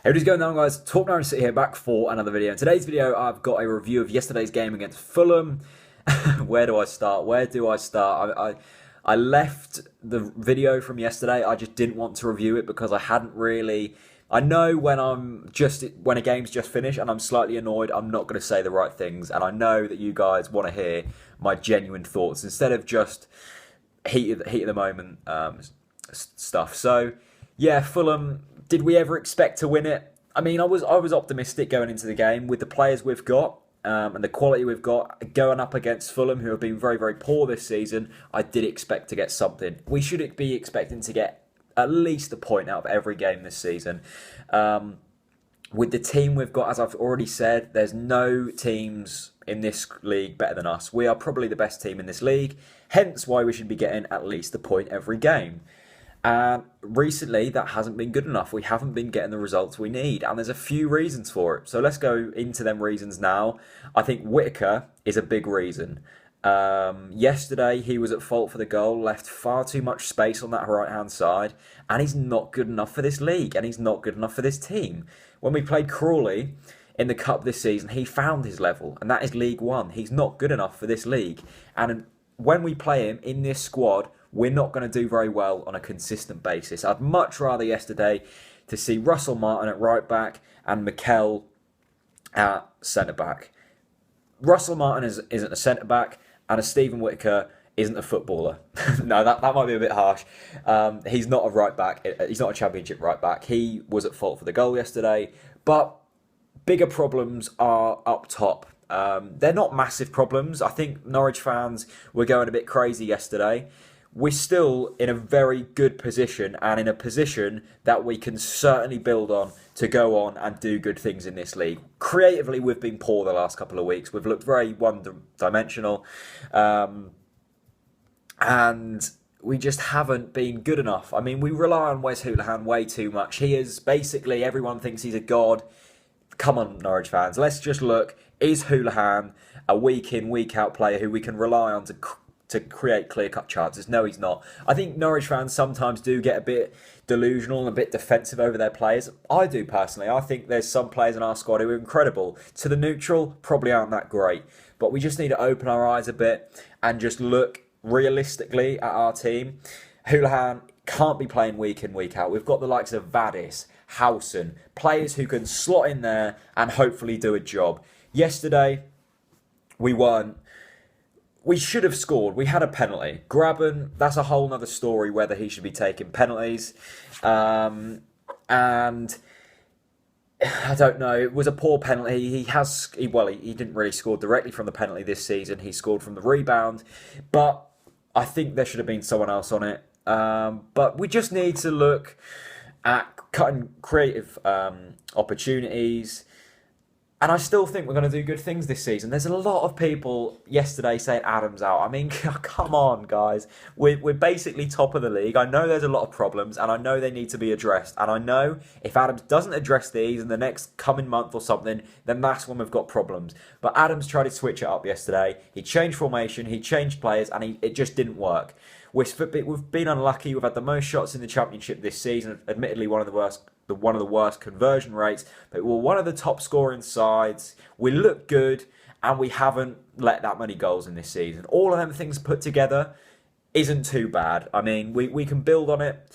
Hey, what is going on, guys? Talk Norwich City here, back for another video. In today's video, I've got a review of yesterday's game against Fulham. Where do I start? I left the video from yesterday. I just didn't want to review it because I hadn't really. I know when a game's just finished and I'm slightly annoyed, I'm not going to say the right things, and I know that you guys want to hear my genuine thoughts instead of just heat of the moment stuff. So yeah, Fulham. Did we ever expect to win it? I mean, I was optimistic going into the game with the players we've got and the quality we've got going up against Fulham, who have been very, very poor this season. I did expect to get something. We should be expecting to get at least a point out of every game this season. With the team we've got, as I've already said, there's no teams in this league better than us. We are probably the best team in this league, hence why we should be getting at least a point every game. And recently, that hasn't been good enough. We haven't been getting the results we need, and there's a few reasons for it. So let's go into them reasons now. I think Whitaker is a big reason. Yesterday, he was at fault for the goal, left far too much space on that right-hand side, and he's not good enough for this league, and he's not good enough for this team. When we played Crawley in the Cup this season, he found his level, and that is League One. He's not good enough for this league, and when we play him in this squad, we're not going to do very well on a consistent basis. I'd much rather yesterday to see Russell Martin at right back and Mikel at centre back. Russell Martin isn't a centre back, and a Stephen Whitaker isn't a footballer. No, that might be a bit harsh. He's not a right back. He's not a championship right back. He was at fault for the goal yesterday, but bigger problems are up top. They're not massive problems. I think Norwich fans were going a bit crazy yesterday. We're still in a very good position, and in a position that we can certainly build on to go on and do good things in this league. Creatively, we've been poor the last couple of weeks. We've looked very one-dimensional, and we just haven't been good enough. I mean, we rely on Houlihan way too much. He is basically, everyone thinks he's a god. Come on, Norwich fans, let's just look. Is Houlihan a week in, week out player who we can rely on to create clear-cut chances? No, he's not. I think Norwich fans sometimes do get a bit delusional and a bit defensive over their players. I do personally. I think there's some players in our squad who are incredible. To the neutral, probably aren't that great. But we just need to open our eyes a bit and just look realistically at our team. Houlihan can't be playing week in, week out. We've got the likes of Vadis, Houlihan, players who can slot in there and hopefully do a job. Yesterday, we weren't. We should have scored. We had a penalty. Graben, that's a whole other story whether he should be taking penalties. And I don't know. It was a poor penalty. He didn't really score directly from the penalty this season. He scored from the rebound. But I think there should have been someone else on it. But we just need to look at cutting creative opportunities. And I still think we're going to do good things this season. There's a lot of people yesterday saying Adam's out. I mean, come on, guys. We're basically top of the league. I know there's a lot of problems, and I know they need to be addressed. And I know if Adams doesn't address these in the next coming month or something, then that's when we've got problems. But Adams tried to switch it up yesterday. He changed formation, he changed players, and it just didn't work. We've been unlucky. We've had the most shots in the Championship this season. Admittedly, one of the worst conversion rates, but we're one of the top scoring sides. We look good, and we haven't let that many goals in this season. All of them things put together isn't too bad. I mean, we can build on it,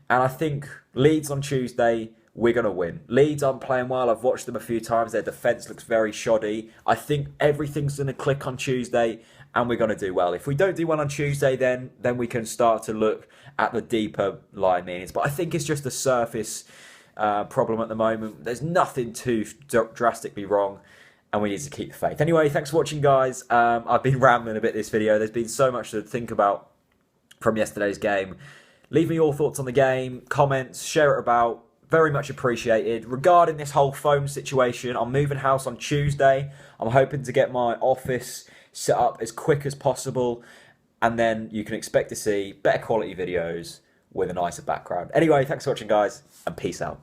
and I think Leeds on Tuesday, we're going to win. Leeds aren't playing well. I've watched them a few times. Their defence looks very shoddy. I think everything's going to click on Tuesday, and we're going to do well. If we don't do well on Tuesday, then we can start to look at the deeper line meanings. But I think it's just a surface problem at the moment. There's nothing too drastically wrong, and we need to keep the faith. Anyway, thanks for watching, guys. I've been rambling a bit this video. There's been so much to think about from yesterday's game. Leave me your thoughts on the game, comments, share it about. Very much appreciated. Regarding this whole phone situation, I'm moving house on Tuesday. I'm hoping to get my office set up as quick as possible, and then you can expect to see better quality videos with a nicer background. Anyway, thanks for watching, guys, and peace out.